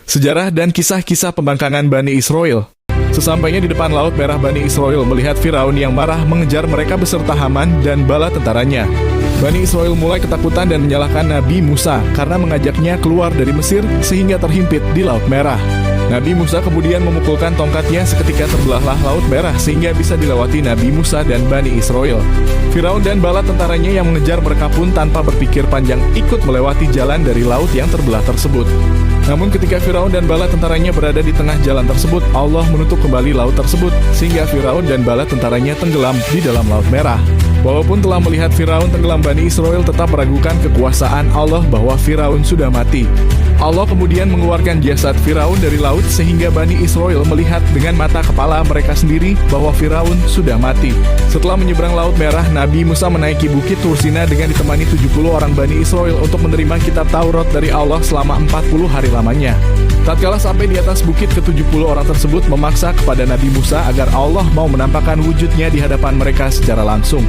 Sejarah dan kisah-kisah pembangkangan Bani Israel. Sesampainya di depan Laut Merah, Bani Israel melihat Firaun yang marah mengejar mereka beserta Haman dan bala tentaranya. Bani Israel mulai ketakutan dan menyalahkan Nabi Musa karena mengajaknya keluar dari Mesir sehingga terhimpit di Laut Merah. Nabi Musa kemudian memukulkan tongkatnya, seketika terbelahlah Laut Merah sehingga bisa dilewati Nabi Musa dan Bani Israel. Firaun dan bala tentaranya yang mengejar mereka pun tanpa berpikir panjang ikut melewati jalan dari laut yang terbelah tersebut. Namun ketika Firaun dan bala tentaranya berada di tengah jalan tersebut, Allah menutup kembali laut tersebut sehingga Firaun dan bala tentaranya tenggelam di dalam Laut Merah. Walaupun telah melihat Firaun tenggelam, Bani Israel tetap meragukan kekuasaan Allah bahwa Firaun sudah mati. Allah kemudian mengeluarkan jasad Firaun dari laut sehingga Bani Israel melihat dengan mata kepala mereka sendiri bahwa Firaun sudah mati. Setelah menyeberang Laut Merah, Nabi Musa menaiki Bukit Tur Sina dengan ditemani 70 orang Bani Israel untuk menerima kitab Taurat dari Allah selama 40 hari lamanya. Tatkala sampai di atas bukit, ke-70 orang tersebut memaksa kepada Nabi Musa agar Allah mau menampakkan wujudnya di hadapan mereka secara langsung.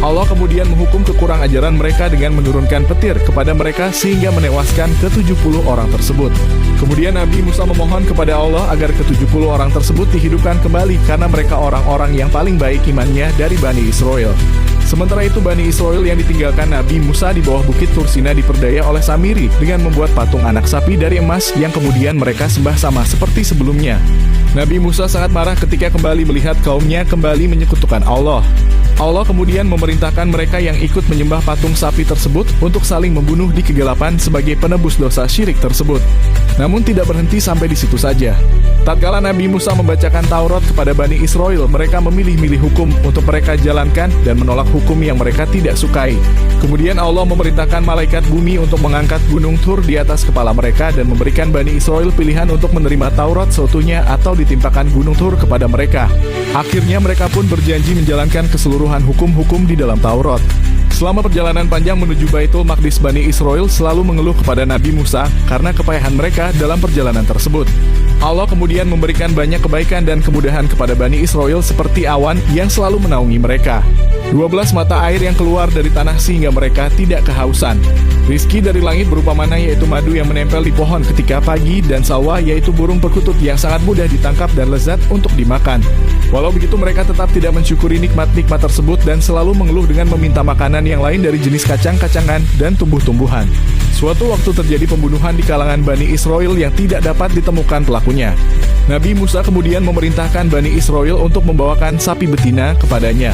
Allah kemudian menghukum kekurang ajaran mereka dengan menurunkan petir kepada mereka sehingga menewaskan ke-70 orang tersebut. Kemudian Nabi Musa memohon kepada Allah agar ke-70 orang tersebut dihidupkan kembali karena mereka orang-orang yang paling baik imannya dari Bani Israel. Sementara itu Bani Israel yang ditinggalkan Nabi Musa di bawah Bukit Tur Sina diperdaya oleh Samiri dengan membuat patung anak sapi dari emas yang kemudian mereka sembah sama seperti sebelumnya. Nabi Musa sangat marah ketika kembali melihat kaumnya kembali menyekutukan Allah. Allah kemudian memerintahkan mereka yang ikut menyembah patung sapi tersebut untuk saling membunuh di kegelapan sebagai penebus dosa syirik tersebut. Namun tidak berhenti sampai di situ saja. Tatkala Nabi Musa membacakan Taurat kepada Bani Israel, mereka memilih-milih hukum untuk mereka jalankan dan menolak hukum yang mereka tidak sukai. Kemudian Allah memerintahkan malaikat bumi untuk mengangkat gunung Tur di atas kepala mereka dan memberikan Bani Israel pilihan untuk menerima Taurat seutuhnya atau ditimpakan gunung Tur kepada mereka. Akhirnya mereka pun berjanji menjalankan keseluruhan hukum-hukum di dalam Taurat. Selama perjalanan panjang menuju Baitul Maqdis, Bani Israel selalu mengeluh kepada Nabi Musa karena kepayahan mereka dalam perjalanan tersebut. Allah kemudian memberikan banyak kebaikan dan kemudahan kepada Bani Israel seperti awan yang selalu menaungi mereka. 12 mata air yang keluar dari tanah sehingga mereka tidak kehausan. Rizki dari langit berupa mana, yaitu madu yang menempel di pohon ketika pagi, dan salwa yaitu burung perkutut yang sangat mudah ditangkap dan lezat untuk dimakan. Walau begitu mereka tetap tidak mensyukuri nikmat-nikmat tersebut dan selalu mengeluh dengan meminta makanan yang lain dari jenis kacang-kacangan dan tumbuh-tumbuhan. Suatu waktu terjadi pembunuhan di kalangan Bani Israel yang tidak dapat ditemukan pelakunya. Nabi Musa kemudian memerintahkan Bani Israel untuk membawakan sapi betina kepadanya.